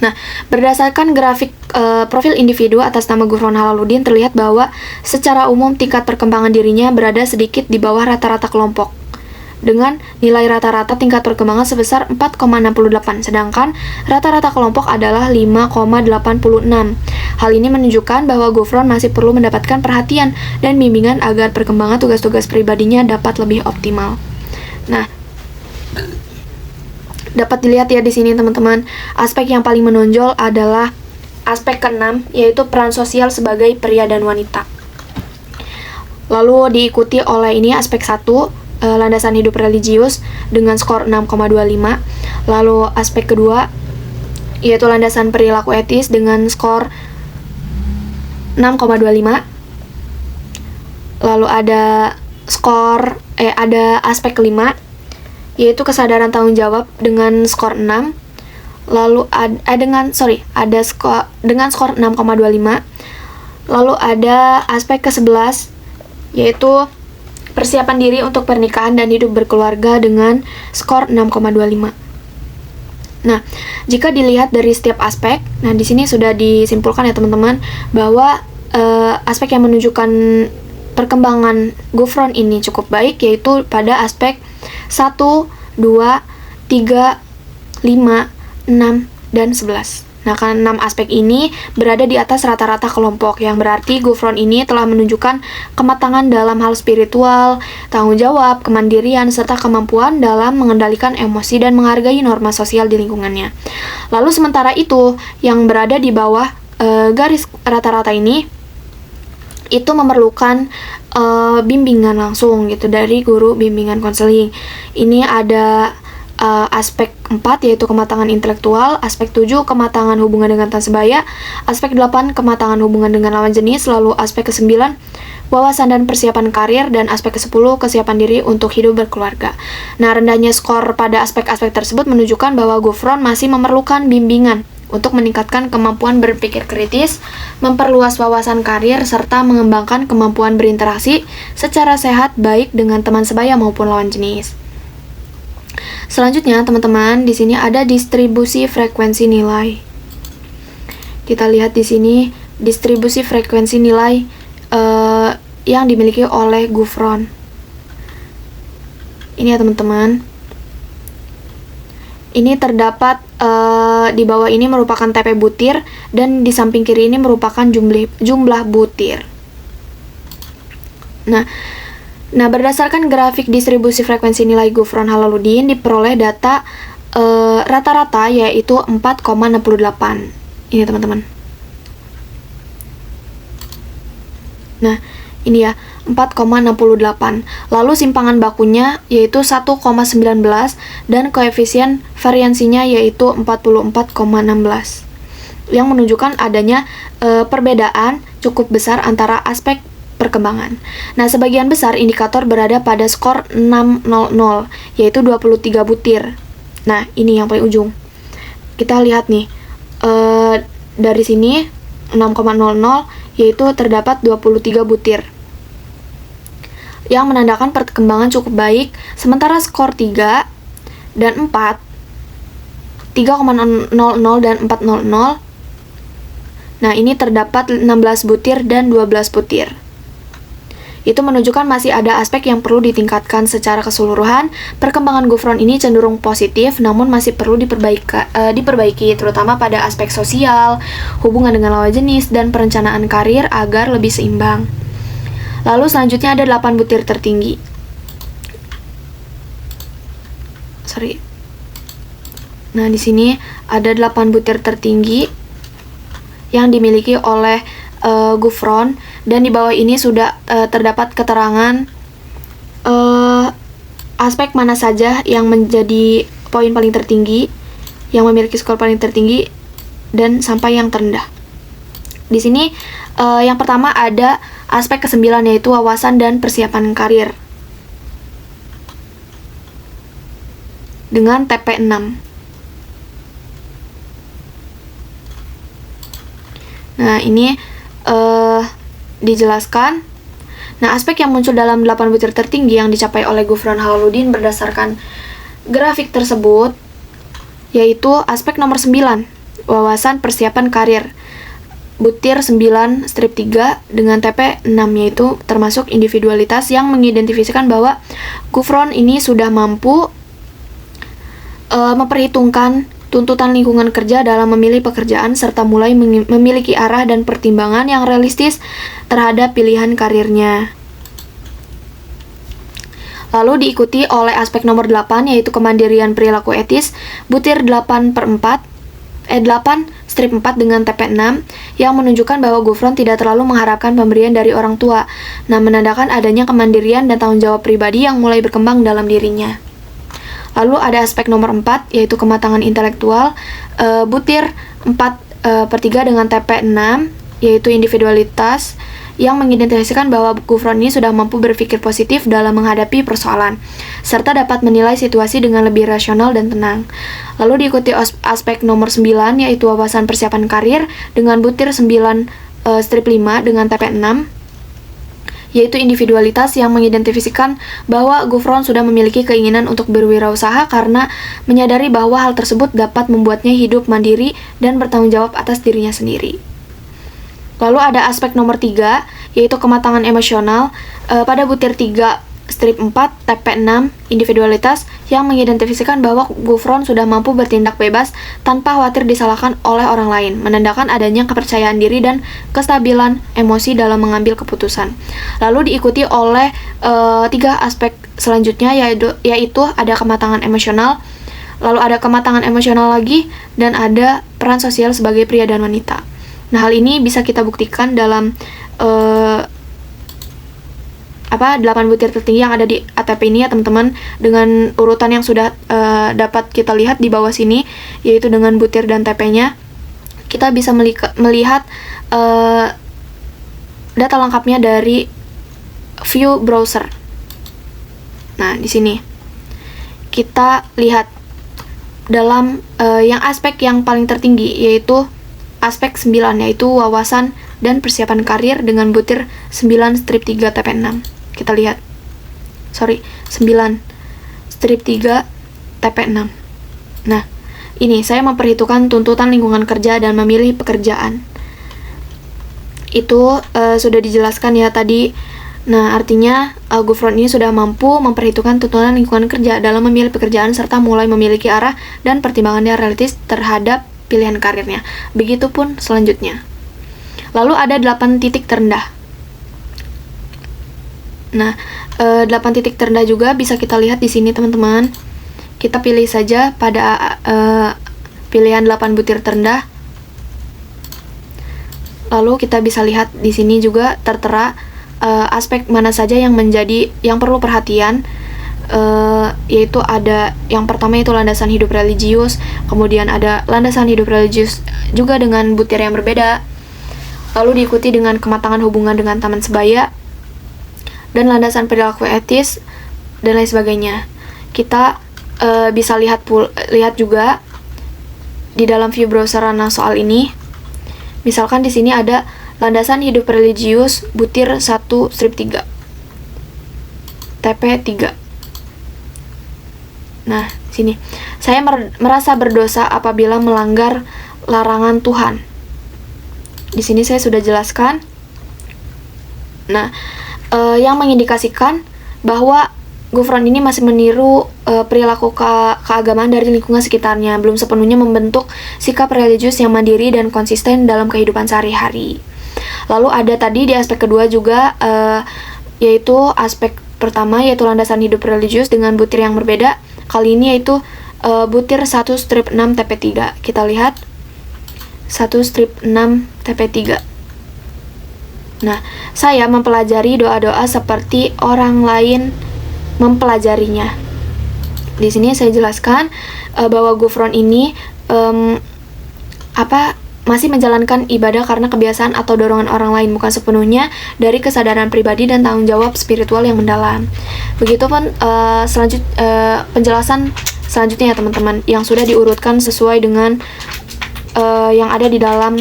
Nah, berdasarkan grafik profil individu atas nama Gufron Halaludin, terlihat bahwa secara umum tingkat perkembangan dirinya berada sedikit di bawah rata-rata kelompok, dengan nilai rata-rata tingkat perkembangan sebesar 4,68, sedangkan rata-rata kelompok adalah 5,86. Hal ini menunjukkan bahwa Gufron masih perlu mendapatkan perhatian dan bimbingan agar perkembangan tugas-tugas pribadinya dapat lebih optimal. Nah, dapat dilihat ya di sini teman-teman, aspek yang paling menonjol adalah aspek ke-6, yaitu peran sosial sebagai pria dan wanita. Lalu diikuti oleh ini aspek 1, landasan hidup religius dengan skor 6,25. Lalu aspek kedua yaitu landasan perilaku etis dengan skor 6,25. Lalu ada ada aspek kelima yaitu kesadaran tanggung jawab dengan skor 6. Lalu ada skor dengan skor 6,25. Lalu ada aspek ke-11 yaitu persiapan diri untuk pernikahan dan hidup berkeluarga dengan skor 6,25. Nah, jika dilihat dari setiap aspek, nah di sini sudah disimpulkan ya teman-teman bahwa aspek yang menunjukkan perkembangan Gufron ini cukup baik yaitu pada aspek 1, 2, 3, 5, 6, dan 11. Nah, karena 6 aspek ini berada di atas rata-rata kelompok, yang berarti Gufron ini telah menunjukkan kematangan dalam hal spiritual, tanggung jawab, kemandirian, serta kemampuan dalam mengendalikan emosi dan menghargai norma sosial di lingkungannya. Lalu sementara itu, yang berada di bawah garis rata-rata ini, itu memerlukan bimbingan langsung gitu dari guru bimbingan konseling. Ini ada aspek 4 yaitu kematangan intelektual, aspek 7 kematangan hubungan dengan teman sebaya, aspek 8 kematangan hubungan dengan lawan jenis, lalu aspek ke-9 wawasan dan persiapan karir, dan aspek ke-10 kesiapan diri untuk hidup berkeluarga. Nah, rendahnya skor pada aspek-aspek tersebut menunjukkan bahwa Gufron masih memerlukan bimbingan untuk meningkatkan kemampuan berpikir kritis, memperluas wawasan karir, serta mengembangkan kemampuan berinteraksi secara sehat baik dengan teman sebaya maupun lawan jenis. Selanjutnya, teman-teman, di sini ada distribusi frekuensi nilai. Kita lihat di sini distribusi frekuensi nilai yang dimiliki oleh Gufron. Ini ya, teman-teman. Ini terdapat di bawah ini merupakan TP butir dan di samping kiri ini merupakan jumlah butir. Nah, berdasarkan grafik distribusi frekuensi nilai Gufron Halaludin diperoleh data rata-rata yaitu 4,68. Ini teman-teman. Nah, ini ya, 4,68. Lalu simpangan bakunya yaitu 1,19 dan koefisien variansinya yaitu 44,16. Yang menunjukkan adanya perbedaan cukup besar antara aspek perkembangan. Nah, sebagian besar indikator berada pada skor 600, yaitu 23 butir. Nah, ini yang paling ujung. Kita lihat nih, dari sini 6,00 yaitu terdapat 23 butir. Yang menandakan perkembangan cukup baik, sementara skor 3 dan 4, 3,00 dan 400, nah ini terdapat 16 butir dan 12 butir. Itu menunjukkan masih ada aspek yang perlu ditingkatkan secara keseluruhan. Perkembangan Gufron ini cenderung positif, namun masih perlu diperbaiki, terutama pada aspek sosial, hubungan dengan lawan jenis, dan perencanaan karir agar lebih seimbang. Lalu selanjutnya ada 8 butir tertinggi. Nah, di sini ada 8 butir tertinggi yang dimiliki oleh Gufron, dan di bawah ini sudah terdapat keterangan aspek mana saja yang menjadi poin paling tertinggi, yang memiliki skor paling tertinggi, dan sampai yang terendah. Di sini yang pertama ada aspek ke-9 yaitu wawasan dan persiapan karir dengan TP6. Nah, ini dijelaskan. Nah, aspek yang muncul dalam 8 butir tertinggi yang dicapai oleh Gufron Halaluddin berdasarkan grafik tersebut yaitu aspek nomor 9, wawasan persiapan karir. Butir 9 strip 3 dengan TP 6, yaitu termasuk individualitas yang mengidentifikasikan bahwa Gufron ini sudah mampu memperhitungkan tuntutan lingkungan kerja dalam memilih pekerjaan, serta mulai memiliki arah dan pertimbangan yang realistis terhadap pilihan karirnya. Lalu diikuti oleh aspek nomor 8 yaitu kemandirian perilaku etis, butir 8 strip 4 dengan TP6 yang menunjukkan bahwa Gufron tidak terlalu mengharapkan pemberian dari orang tua, nah menandakan adanya kemandirian dan tanggung jawab pribadi yang mulai berkembang dalam dirinya. Lalu ada aspek nomor 4 yaitu kematangan intelektual, butir 4/3 dengan TP6 yaitu individualitas yang mengidentifikasikan bahwa Gufron ini sudah mampu berpikir positif dalam menghadapi persoalan, serta dapat menilai situasi dengan lebih rasional dan tenang. Lalu diikuti aspek nomor 9 yaitu wawasan persiapan karir dengan butir 9 strip 5 dengan TP6 yaitu individualitas yang mengidentifikasikan bahwa Gufron sudah memiliki keinginan untuk berwirausaha karena menyadari bahwa hal tersebut dapat membuatnya hidup mandiri dan bertanggung jawab atas dirinya sendiri. Lalu ada aspek nomor 3 yaitu kematangan emosional pada butir 3 strip 4 TP6 individualitas yang mengidentifikasikan bahwa Gufron sudah mampu bertindak bebas tanpa khawatir disalahkan oleh orang lain, menandakan adanya kepercayaan diri dan kestabilan emosi dalam mengambil keputusan. Lalu diikuti oleh 3 aspek selanjutnya yaitu ada kematangan emosional, lalu ada kematangan emosional lagi, dan ada peran sosial sebagai pria dan wanita. Nah, hal ini bisa kita buktikan dalam 8 butir tertinggi yang ada di ATP ini ya teman-teman, dengan urutan yang sudah dapat kita lihat di bawah sini, yaitu dengan butir dan TP-nya. Kita bisa melihat data lengkapnya dari view browser. Nah, di sini kita lihat dalam yang aspek yang paling tertinggi yaitu aspek 9 yaitu wawasan dan persiapan karir dengan butir 9 strip 3 TP6. Kita lihat. 9 strip 3 TP6. Nah, ini saya memperhitungkan tuntutan lingkungan kerja dan memilih pekerjaan. Itu sudah dijelaskan ya tadi. Nah, artinya Gufron ini sudah mampu memperhitungkan tuntutan lingkungan kerja dalam memilih pekerjaan serta mulai memiliki arah dan pertimbangan yang realistis terhadap pilihan karirnya. Begitupun selanjutnya. Lalu ada 8 titik terendah. Nah, 8 titik terendah juga bisa kita lihat di sini teman-teman. Kita pilih saja pada pilihan 8 butir terendah. Lalu kita bisa lihat di sini juga tertera aspek mana saja yang perlu perhatian, yaitu ada yang pertama itu landasan hidup religius, kemudian ada landasan hidup religius juga dengan butir yang berbeda, lalu diikuti dengan kematangan hubungan dengan teman sebaya, dan landasan perilaku etis, dan lain sebagainya. Kita bisa lihat juga di dalam view browser Rana soal ini. Misalkan di sini ada landasan hidup religius butir 1 strip 3 TP3. Nah, sini. Saya merasa berdosa apabila melanggar larangan Tuhan. Di sini saya sudah jelaskan. Nah, yang mengindikasikan bahwa Gufron ini masih meniru perilaku keagamaan dari lingkungan sekitarnya, belum sepenuhnya membentuk sikap religius yang mandiri dan konsisten dalam kehidupan sehari-hari. Lalu ada tadi di aspek kedua juga, yaitu aspek pertama yaitu landasan hidup religius dengan butir yang berbeda. Kali ini yaitu butir 1 strip 6 TP3. Kita lihat 1 strip 6 TP3. Nah, saya mempelajari doa-doa seperti orang lain mempelajarinya. Di sini saya jelaskan bahwa Gufron ini masih menjalankan ibadah karena kebiasaan atau dorongan orang lain, bukan sepenuhnya dari kesadaran pribadi dan tanggung jawab spiritual yang mendalam. Begitupun penjelasan selanjutnya ya teman-teman, yang sudah diurutkan sesuai dengan yang ada di dalam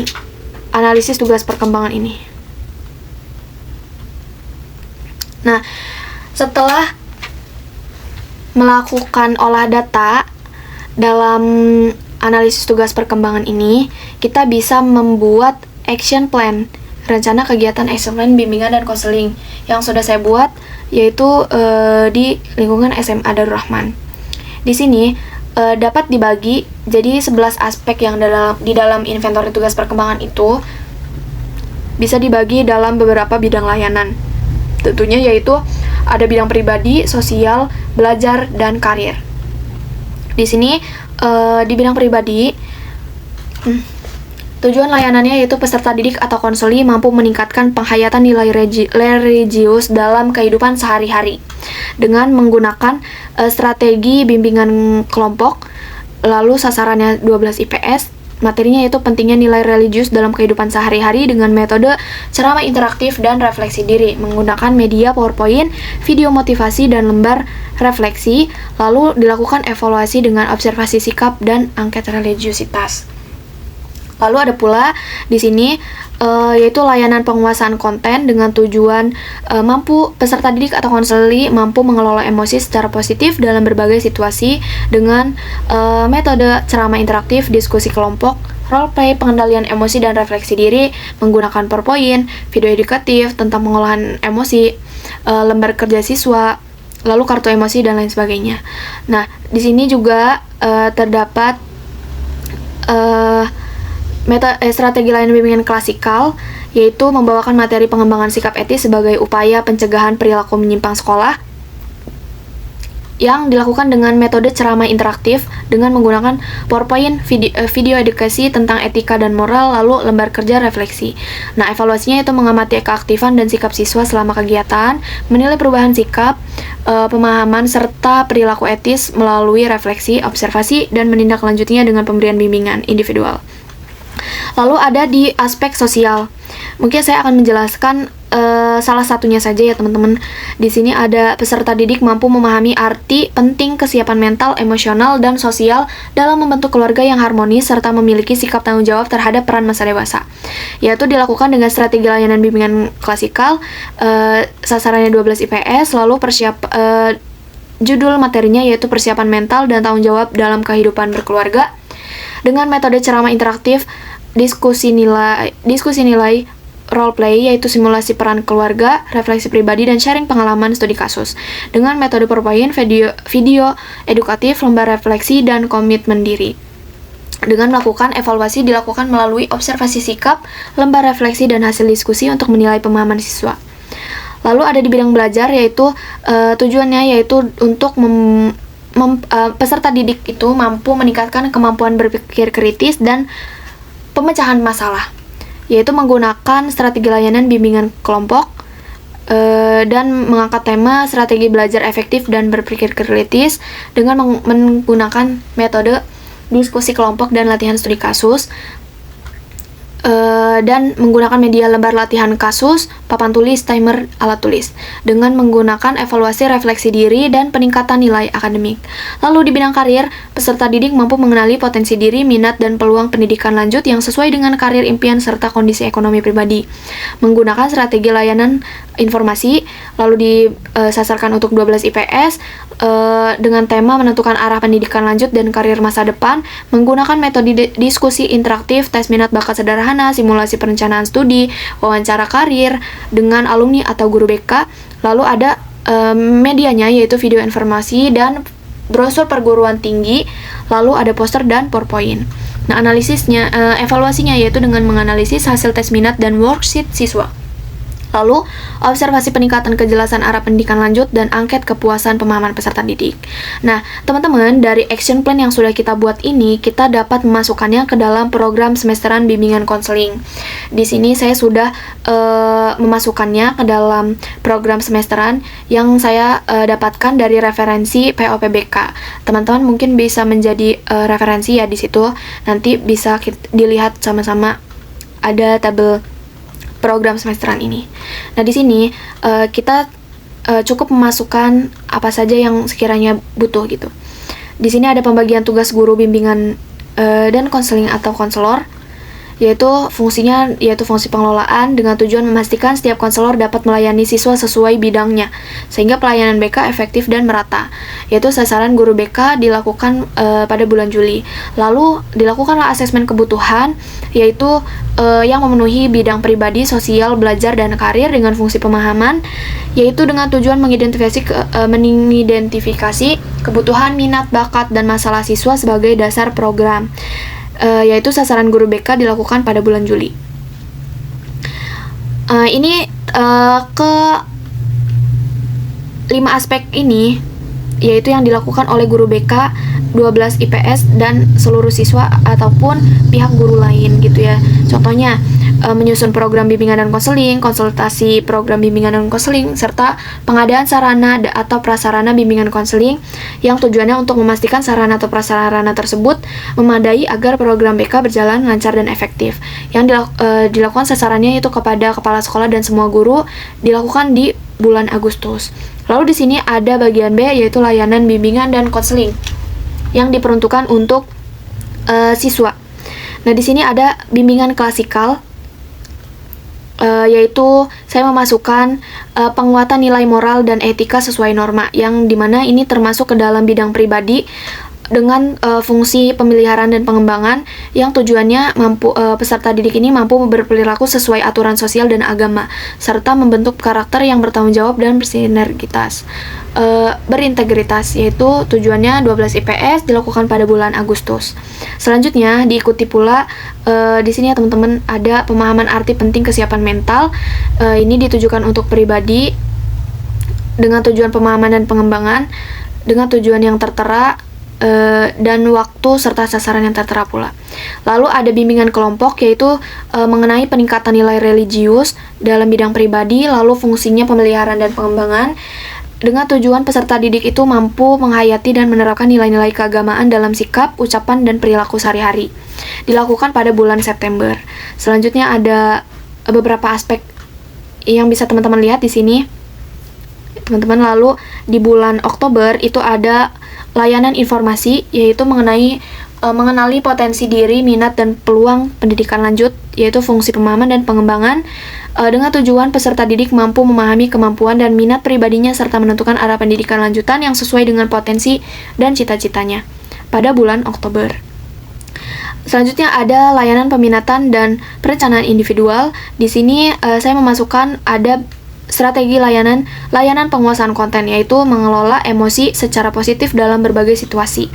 analisis tugas perkembangan ini. Nah, setelah melakukan olah data dalam analisis tugas perkembangan ini, kita bisa membuat action plan, rencana kegiatan action plan bimbingan dan konseling yang sudah saya buat, yaitu di lingkungan SMA Darul Rahman. Di sini dapat dibagi jadi 11 aspek yang di dalam inventory tugas perkembangan itu bisa dibagi dalam beberapa bidang layanan. Tentunya yaitu ada bidang pribadi, sosial, belajar, dan karir. Di sini di bidang pribadi, tujuan layanannya yaitu peserta didik atau konseli mampu meningkatkan penghayatan nilai religius dalam kehidupan sehari-hari dengan menggunakan strategi bimbingan kelompok. Lalu sasarannya 12 IPS. Materinya yaitu pentingnya nilai religius dalam kehidupan sehari-hari dengan metode ceramah interaktif dan refleksi diri menggunakan media PowerPoint, video motivasi, dan lembar refleksi. Lalu dilakukan evaluasi dengan observasi sikap dan angket religiusitas. Lalu ada pula di sini yaitu layanan penguasaan konten dengan tujuan mampu peserta didik atau konseli mampu mengelola emosi secara positif dalam berbagai situasi dengan metode ceramah interaktif, diskusi kelompok, role play, pengendalian emosi dan refleksi diri menggunakan PowerPoint, video edukatif tentang pengolahan emosi, lembar kerja siswa, lalu kartu emosi dan lain sebagainya. Nah, di sini juga terdapat strategi layanan bimbingan klasikal, yaitu membawakan materi pengembangan sikap etis sebagai upaya pencegahan perilaku menyimpang sekolah yang dilakukan dengan metode ceramah interaktif dengan menggunakan PowerPoint, video edukasi tentang etika dan moral, lalu lembar kerja refleksi. Nah, evaluasinya itu mengamati keaktifan dan sikap siswa selama kegiatan, menilai perubahan sikap, pemahaman, serta perilaku etis melalui refleksi, observasi, dan menindaklanjutinya dengan pemberian bimbingan individual. Lalu ada di aspek sosial. Mungkin saya akan menjelaskan salah satunya saja ya teman-teman. Di sini ada peserta didik mampu memahami arti penting kesiapan mental, emosional, dan sosial dalam membentuk keluarga yang harmonis serta memiliki sikap tanggung jawab terhadap peran masa dewasa. Yaitu dilakukan dengan strategi layanan bimbingan klasikal, sasarannya 12 IPS, lalu judul materinya yaitu persiapan mental dan tanggung jawab dalam kehidupan berkeluarga dengan metode ceramah interaktif, diskusi nilai, role play yaitu simulasi peran keluarga, refleksi pribadi, dan sharing pengalaman studi kasus dengan metode PowerPoint, video edukatif, lembar refleksi, dan komitmen diri. Dengan melakukan evaluasi dilakukan melalui observasi sikap, lembar refleksi, dan hasil diskusi untuk menilai pemahaman siswa. Lalu ada di bidang belajar, yaitu tujuannya yaitu untuk peserta didik itu mampu meningkatkan kemampuan berpikir kritis dan pemecahan masalah, yaitu menggunakan strategi layanan bimbingan kelompok dan mengangkat tema strategi belajar efektif dan berpikir kritis dengan menggunakan metode diskusi kelompok dan latihan studi kasus, dan menggunakan media lembar latihan kasus, papan tulis, timer, alat tulis, dengan menggunakan evaluasi refleksi diri dan peningkatan nilai akademik. Lalu di bidang karir, peserta didik mampu mengenali potensi diri, minat, dan peluang pendidikan lanjut yang sesuai dengan karir impian serta kondisi ekonomi pribadi. Menggunakan strategi layanan informasi, lalu disasarkan untuk 12 IPS, dengan tema menentukan arah pendidikan lanjut dan karir masa depan, menggunakan metode diskusi interaktif, tes minat bakat sederhana, simulasi perencanaan studi, wawancara karir dengan alumni atau guru BK. Lalu ada medianya, yaitu video informasi dan brosur perguruan tinggi, lalu ada poster dan PowerPoint. Nah, analisisnya, evaluasinya yaitu dengan menganalisis hasil tes minat dan worksheet siswa. Lalu, observasi peningkatan kejelasan arah pendidikan lanjut dan angket kepuasan pemahaman peserta didik. Nah, teman-teman, dari action plan yang sudah kita buat ini, kita dapat memasukkannya ke dalam program semesteran bimbingan konseling. Di sini saya sudah memasukkannya ke dalam program semesteran yang saya dapatkan dari referensi POPBK. Teman-teman mungkin bisa menjadi referensi ya di situ. Nanti bisa dilihat sama-sama, ada tabel program semesteran ini. Nah, di sini kita cukup memasukkan apa saja yang sekiranya butuh gitu. Di sini ada pembagian tugas guru bimbingan dan konseling atau konselor, yaitu fungsinya yaitu fungsi pengelolaan dengan tujuan memastikan setiap konselor dapat melayani siswa sesuai bidangnya sehingga pelayanan BK efektif dan merata. Yaitu sasaran guru BK dilakukan pada bulan Juli. Lalu dilakukanlah asesmen kebutuhan, yaitu yang memenuhi bidang pribadi, sosial, belajar, dan karir dengan fungsi pemahaman, yaitu dengan tujuan mengidentifikasi kebutuhan, minat, bakat, dan masalah siswa sebagai dasar program. Yaitu sasaran guru BK dilakukan pada bulan Juli. Ini ke 5 aspek ini, yaitu yang dilakukan oleh guru BK, 12 IPS, dan seluruh siswa ataupun pihak guru lain gitu ya. Contohnya, menyusun program bimbingan dan konseling, konsultasi program bimbingan dan konseling, serta pengadaan sarana atau prasarana bimbingan konseling yang tujuannya untuk memastikan sarana atau prasarana tersebut memadai agar program BK berjalan lancar dan efektif. Yang dilakukan sasarannya itu kepada kepala sekolah dan semua guru, dilakukan di bulan Agustus. Lalu di sini ada bagian B, yaitu layanan bimbingan dan konseling yang diperuntukkan untuk siswa. Nah, di sini ada bimbingan klasikal, yaitu saya memasukkan penguatan nilai moral dan etika sesuai norma, yang dimana ini termasuk ke dalam bidang pribadi dengan fungsi pemeliharaan dan pengembangan yang tujuannya peserta didik ini mampu berperilaku sesuai aturan sosial dan agama, serta membentuk karakter yang bertanggung jawab dan berintegritas, yaitu tujuannya 12 IPS dilakukan pada bulan Agustus. Selanjutnya diikuti pula di sini ya teman-teman, ada pemahaman arti penting kesiapan mental. Ini ditujukan untuk pribadi dengan tujuan pemahaman dan pengembangan dengan tujuan yang tertera dan waktu serta sasaran yang tertera pula. Lalu ada bimbingan kelompok, yaitu mengenai peningkatan nilai religius dalam bidang pribadi, lalu fungsinya pemeliharaan dan pengembangan dengan tujuan peserta didik itu mampu menghayati dan menerapkan nilai-nilai keagamaan dalam sikap, ucapan, dan perilaku sehari-hari. Dilakukan pada bulan September. Selanjutnya ada beberapa aspek yang bisa teman-teman lihat di sini. Teman-teman, lalu di bulan Oktober itu ada layanan informasi, yaitu mengenali potensi diri, minat, dan peluang pendidikan lanjut, yaitu fungsi pemahaman dan pengembangan, dengan tujuan peserta didik mampu memahami kemampuan dan minat pribadinya serta menentukan arah pendidikan lanjutan yang sesuai dengan potensi dan cita-citanya pada bulan Oktober. Selanjutnya ada layanan peminatan dan perencanaan individual. Di sini saya memasukkan ada strategi layanan penguasaan konten, yaitu mengelola emosi secara positif dalam berbagai situasi.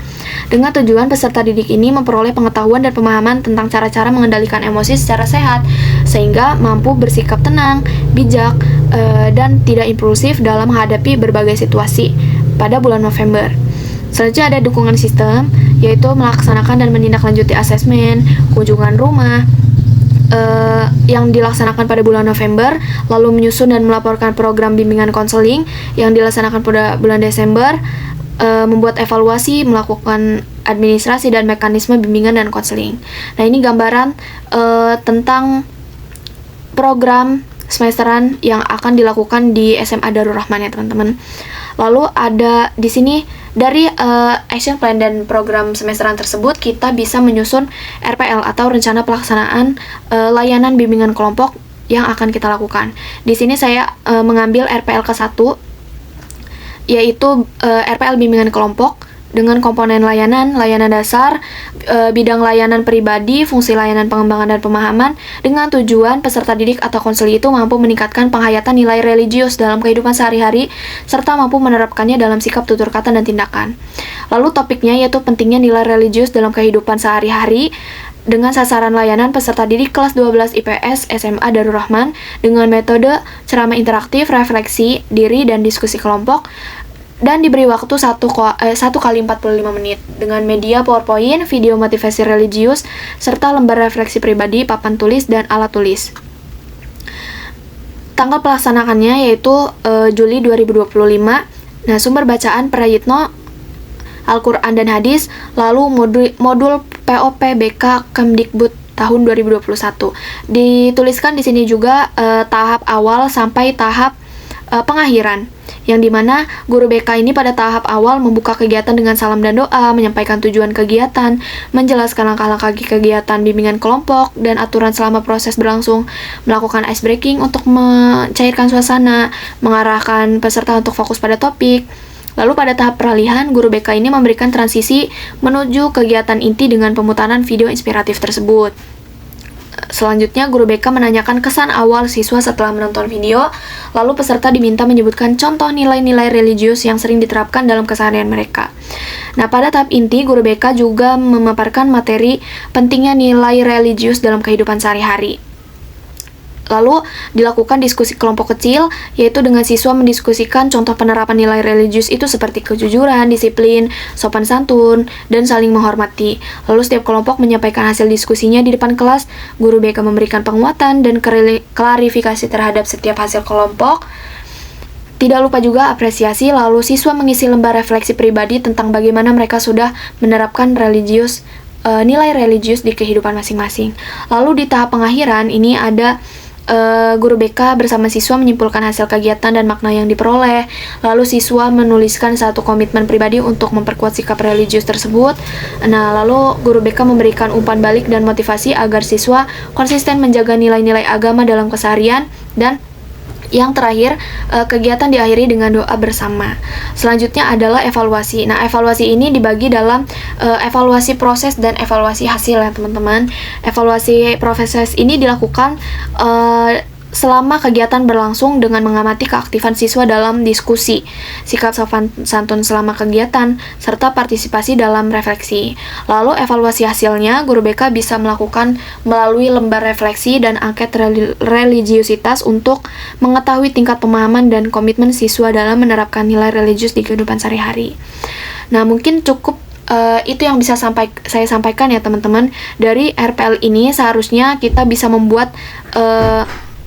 Dengan tujuan peserta didik ini memperoleh pengetahuan dan pemahaman tentang cara-cara mengendalikan emosi secara sehat, sehingga mampu bersikap tenang, bijak, dan tidak impulsif dalam menghadapi berbagai situasi pada bulan November. Selanjutnya ada dukungan sistem, yaitu melaksanakan dan menindaklanjuti asesmen, kunjungan rumah, yang dilaksanakan pada bulan November, lalu menyusun dan melaporkan program bimbingan konseling yang dilaksanakan pada bulan Desember, membuat evaluasi, melakukan administrasi dan mekanisme bimbingan dan konseling. Nah, ini gambaran tentang program semesteran yang akan dilakukan di SMA Darul Rahman ya teman-teman. Lalu ada di sini dari action plan dan program semesteran tersebut kita bisa menyusun RPL atau rencana pelaksanaan layanan bimbingan kelompok yang akan kita lakukan. Di sini saya mengambil RPL ke-1 yaitu RPL bimbingan kelompok dengan komponen layanan dasar, bidang layanan pribadi, fungsi layanan pengembangan dan pemahaman, dengan tujuan peserta didik atau konseli itu mampu meningkatkan penghayatan nilai religius dalam kehidupan sehari-hari, serta mampu menerapkannya dalam sikap, tutur kata, dan tindakan. Lalu topiknya yaitu pentingnya nilai religius dalam kehidupan sehari-hari, dengan sasaran layanan peserta didik kelas 12 IPS SMA Darul Rahman dengan metode ceramah interaktif, refleksi diri, dan diskusi kelompok, dan diberi waktu 1 kali 45 menit dengan media PowerPoint, video motivasi religius, serta lembar refleksi pribadi, papan tulis, dan alat tulis. Tanggal pelaksanaannya yaitu Juli 2025. Nah, sumber bacaan Prayitno, Al-Quran dan Hadis, lalu modul POPBK Kemdikbud tahun 2021. Dituliskan di sini juga tahap awal sampai tahap pengakhiran, yang dimana guru BK ini pada tahap awal membuka kegiatan dengan salam dan doa, menyampaikan tujuan kegiatan, menjelaskan langkah-langkah kegiatan bimbingan kelompok dan aturan selama proses berlangsung, melakukan ice breaking untuk mencairkan suasana, mengarahkan peserta untuk fokus pada topik. Lalu pada tahap peralihan, guru BK ini memberikan transisi menuju kegiatan inti dengan pemutaran video inspiratif tersebut. Selanjutnya, guru BK menanyakan kesan awal siswa setelah menonton video, lalu peserta diminta menyebutkan contoh nilai-nilai religius yang sering diterapkan dalam keseharian mereka. Nah, pada tahap inti, guru BK juga memaparkan materi pentingnya nilai religius dalam kehidupan sehari-hari. Lalu dilakukan diskusi kelompok kecil, yaitu dengan siswa mendiskusikan contoh penerapan nilai religius itu seperti kejujuran, disiplin, sopan santun, dan saling menghormati. Lalu setiap kelompok menyampaikan hasil diskusinya di depan kelas, guru BK memberikan penguatan dan klarifikasi terhadap setiap hasil kelompok. Tidak lupa juga apresiasi, lalu siswa mengisi lembar refleksi pribadi tentang bagaimana mereka sudah menerapkan nilai religius di kehidupan masing-masing. Lalu di tahap pengakhiran ini ada guru BK bersama siswa menyimpulkan hasil kegiatan dan makna yang diperoleh. Lalu siswa menuliskan satu komitmen pribadi untuk memperkuat sikap religius tersebut. Nah, lalu guru BK memberikan umpan balik dan motivasi agar siswa konsisten menjaga nilai-nilai agama dalam keseharian. Dan yang terakhir, kegiatan diakhiri dengan doa bersama. Selanjutnya adalah evaluasi. Nah, evaluasi ini dibagi dalam evaluasi proses dan evaluasi hasil ya teman-teman. Evaluasi proses ini dilakukan selama kegiatan berlangsung dengan mengamati keaktifan siswa dalam diskusi, sikap sopan santun selama kegiatan, serta partisipasi dalam refleksi. Lalu evaluasi hasilnya, guru BK bisa melakukan melalui lembar refleksi dan angket religiusitas untuk mengetahui tingkat pemahaman dan komitmen siswa dalam menerapkan nilai religius di kehidupan sehari-hari. Nah, mungkin cukup itu yang bisa saya sampaikan ya teman-teman. Dari RPL ini seharusnya kita bisa membuat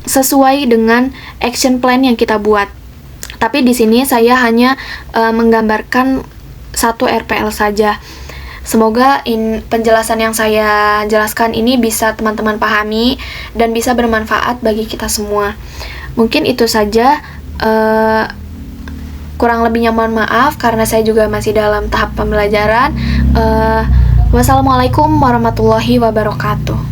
sesuai dengan action plan yang kita buat. Tapi di sini saya hanya menggambarkan satu RPL saja. Semoga penjelasan yang saya jelaskan ini bisa teman-teman pahami dan bisa bermanfaat bagi kita semua. Mungkin itu saja. Kurang lebihnya mohon maaf karena saya juga masih dalam tahap pembelajaran. Wassalamualaikum warahmatullahi wabarakatuh.